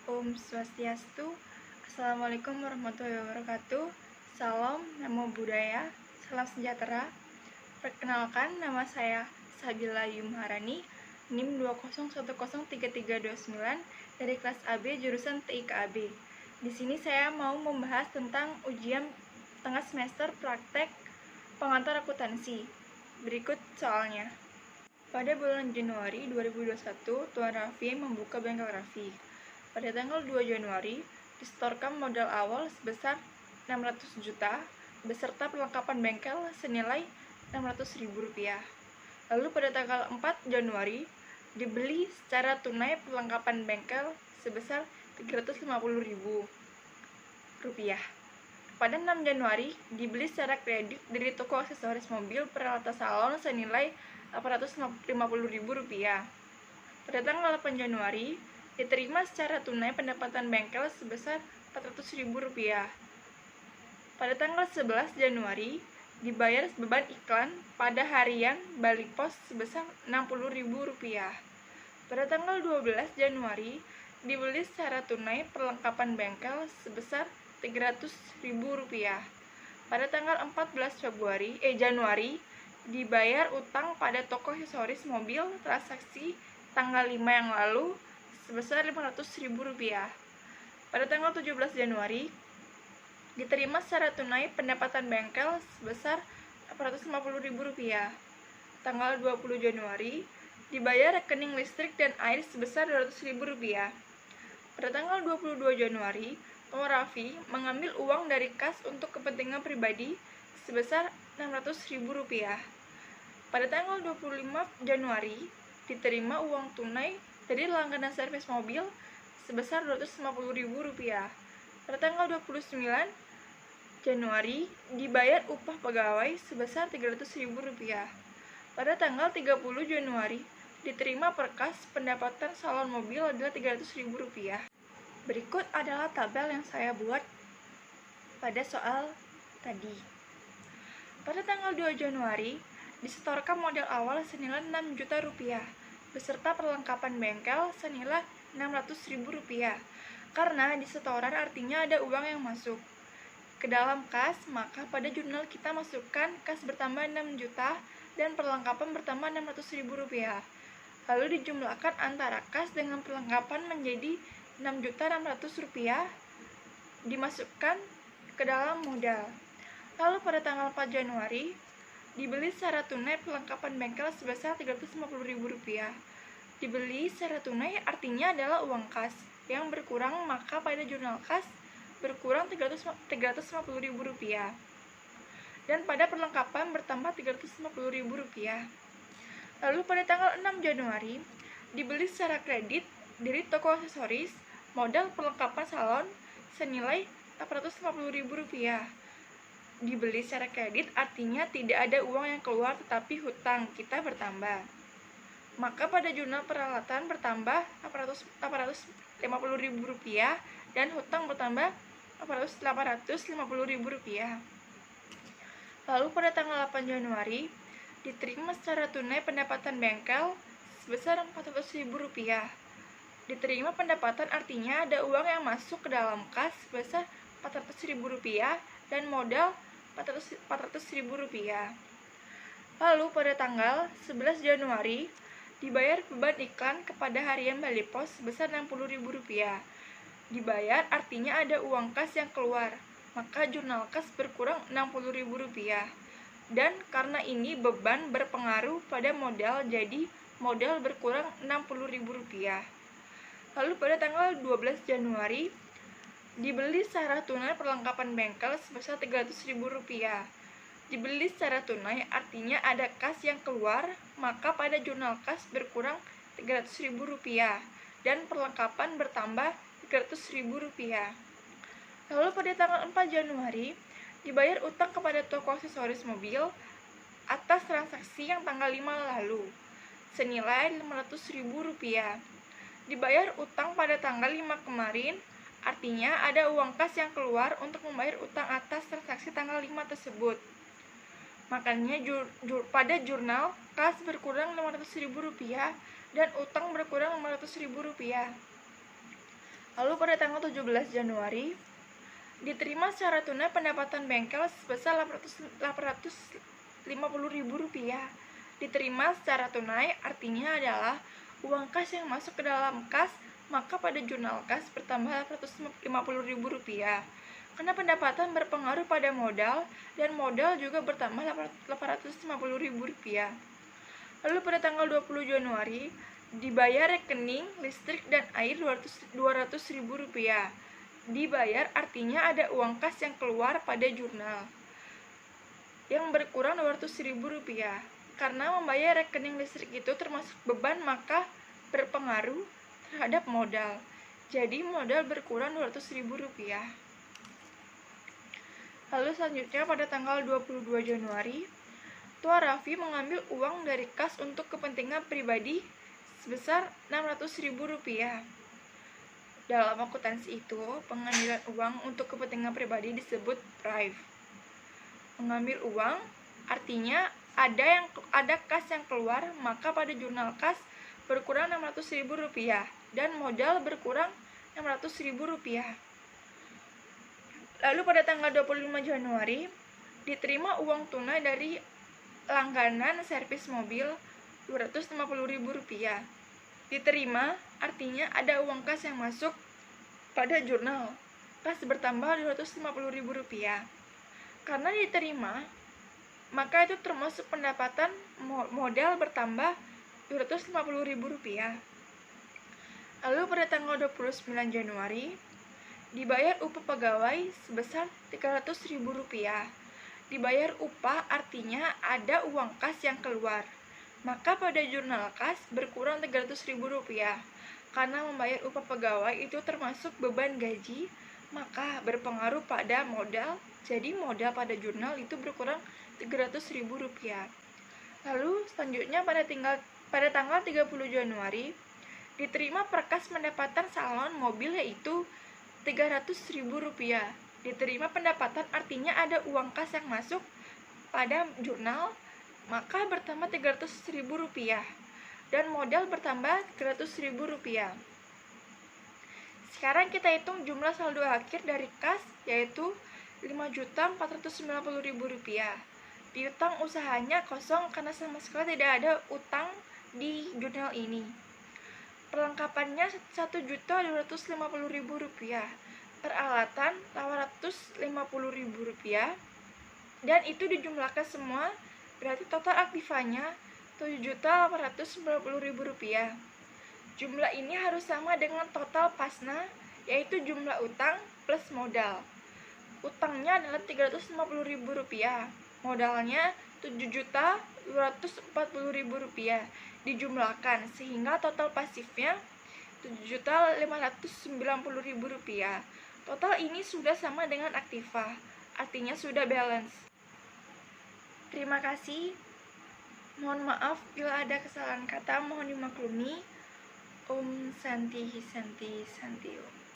Om Swastiastu. Assalamualaikum warahmatullahi wabarakatuh. Salam, namo buddhaya, salam sejahtera. Perkenalkan, nama saya Sabila Yumharani, NIM 2010339 dari kelas AB jurusan TIKAB. Di sini saya mau membahas tentang ujian tengah semester praktek pengantar akuntansi. Berikut soalnya. Pada bulan Januari 2021, Tuan Raffi membuka bengkel Raffi. Pada tanggal 2 Januari, disetorkan modal awal sebesar 600 juta beserta perlengkapan bengkel senilai Rp600.000. Lalu pada tanggal 4 Januari, dibeli secara tunai perlengkapan bengkel sebesar Rp350.000. Pada 6 Januari, dibeli secara kredit dari toko aksesoris mobil peralatan salon senilai Rp850.000. Pada tanggal 8 Januari, diterima secara tunai pendapatan bengkel sebesar Rp400.000. Pada tanggal 11 Januari, dibayar beban iklan pada harian Bali Pos sebesar Rp60.000. Pada tanggal 12 Januari, dibeli secara tunai perlengkapan bengkel sebesar Rp300.000. Pada tanggal 14 Januari, dibayar utang pada toko aksesoris mobil transaksi tanggal 5 yang lalu sebesar Rp500.000. Pada tanggal 17 Januari, diterima secara tunai pendapatan bengkel sebesar Rp450.000. Tanggal 20 Januari, dibayar rekening listrik dan air sebesar Rp200.000. Pada tanggal 22 Januari, Tuan Raffi mengambil uang dari kas untuk kepentingan pribadi sebesar Rp600.000. Pada tanggal 25 Januari, diterima uang tunai dari langganan servis mobil sebesar Rp250.000. Pada tanggal 29 Januari, dibayar upah pegawai sebesar Rp300.000. Pada tanggal 30 Januari, diterima perkas pendapatan salon mobil adalah Rp300.000. Berikut adalah tabel yang saya buat pada soal tadi. Pada tanggal 2 Januari, disetorkan modal awal senilai Rp6 juta beserta perlengkapan bengkel senilai Rp600.000. Karena disetoran artinya ada uang yang masuk ke dalam kas, maka pada jurnal kita masukkan kas bertambah 6 juta dan perlengkapan bertambah Rp600.000. Lalu dijumlahkan antara kas dengan perlengkapan menjadi Rp6.600.000 dimasukkan ke dalam modal. Lalu pada tanggal 4 Januari, dibeli secara tunai perlengkapan bengkel sebesar Rp350.000. Dibeli secara tunai artinya adalah uang kas yang berkurang, maka pada jurnal kas berkurang Rp350.000 dan pada perlengkapan bertambah Rp350.000. Lalu pada tanggal 6 Januari, dibeli secara kredit dari toko aksesoris modal perlengkapan salon senilai Rp450.000. Dibeli secara kredit artinya tidak ada uang yang keluar tetapi hutang kita bertambah. Maka pada jurnal peralatan bertambah Rp850.000 dan hutang bertambah Rp850.000. Lalu pada tanggal 8 Januari, diterima secara tunai pendapatan bengkel sebesar Rp400.000. Diterima pendapatan artinya ada uang yang masuk ke dalam kas sebesar Rp400.000 dan modal Rp400.000. Lalu pada tanggal 11 Januari, dibayar beban iklan kepada harian Bali Pos sebesar Rp60.000. Dibayar artinya ada uang kas yang keluar, maka jurnal kas berkurang Rp60.000. Dan karena ini beban berpengaruh pada modal, jadi modal berkurang Rp60.000. Lalu pada tanggal 12 Januari, dibeli secara tunai perlengkapan bengkel sebesar Rp300.000. Dibeli secara tunai artinya ada kas yang keluar, maka pada jurnal kas berkurang Rp300.000 dan perlengkapan bertambah Rp300.000. Lalu pada tanggal 4 Januari, dibayar utang kepada toko aksesoris mobil atas transaksi yang tanggal 5 lalu senilai Rp500.000. Dibayar utang pada tanggal 5 kemarin, artinya ada uang kas yang keluar untuk membayar utang atas transaksi tanggal 5 tersebut. Makanya pada jurnal kas berkurang Rp500.000 dan utang berkurang Rp500.000. Lalu pada tanggal 17 Januari, diterima secara tunai pendapatan bengkel sebesar Rp850.000. Diterima secara tunai artinya adalah uang kas yang masuk ke dalam kas, maka pada jurnal kas bertambah Rp850.000. Karena pendapatan berpengaruh pada modal, dan modal juga bertambah Rp850.000. Lalu pada tanggal 20 Januari, dibayar rekening listrik dan air Rp200.000. Dibayar artinya ada uang kas yang keluar pada jurnal yang berkurang Rp200.000. Karena membayar rekening listrik itu termasuk beban, maka berpengaruh terhadap modal. Jadi modal berkurang Rp200.000. Lalu selanjutnya pada tanggal 22 Januari, Tua Raffi mengambil uang dari kas untuk kepentingan pribadi sebesar Rp600.000. Dalam akuntansi itu, pengambilan uang untuk kepentingan pribadi disebut prive. Mengambil uang artinya ada kas yang keluar, maka pada jurnal kas berkurang Rp600.000 dan modal berkurang Rp600.000. Lalu pada tanggal 25 Januari, diterima uang tunai dari langganan servis mobil Rp250.000. Diterima artinya ada uang kas yang masuk pada jurnal kas bertambah Rp250.000. Karena diterima, maka itu termasuk pendapatan modal bertambah Rp250.000. Lalu pada tanggal 29 Januari, dibayar upah pegawai sebesar Rp300.000. Dibayar upah artinya ada uang kas yang keluar, maka pada jurnal kas berkurang Rp300.000. Karena membayar upah pegawai itu termasuk beban gaji, maka berpengaruh pada modal, jadi modal pada jurnal itu berkurang Rp300.000. Lalu selanjutnya pada tanggal 30 Januari, diterima perkas pendapatan salon mobil yaitu Rp300.000. Diterima pendapatan artinya ada uang kas yang masuk pada jurnal, maka bertambah Rp300.000 dan modal bertambah Rp300.000. Sekarang kita hitung jumlah saldo akhir dari kas, yaitu Rp5.490.000. Piutang usahanya kosong karena sama sekali tidak ada utang di jurnal ini. Perlengkapannya Rp1.250.000, peralatan Rp850.000, dan itu dijumlahkan semua, berarti total aktifanya Rp7.890.000. Jumlah ini harus sama dengan total pasna, yaitu jumlah utang plus modal. Utangnya adalah Rp350.000, modalnya Rp7.240.000 dijumlahkan, sehingga total pasifnya Rp7.590.000. Total ini sudah sama dengan aktiva, artinya sudah balance. Terima kasih. Mohon maaf bila ada kesalahan kata, mohon dimaklumi. Om Santi Santi Santi Om.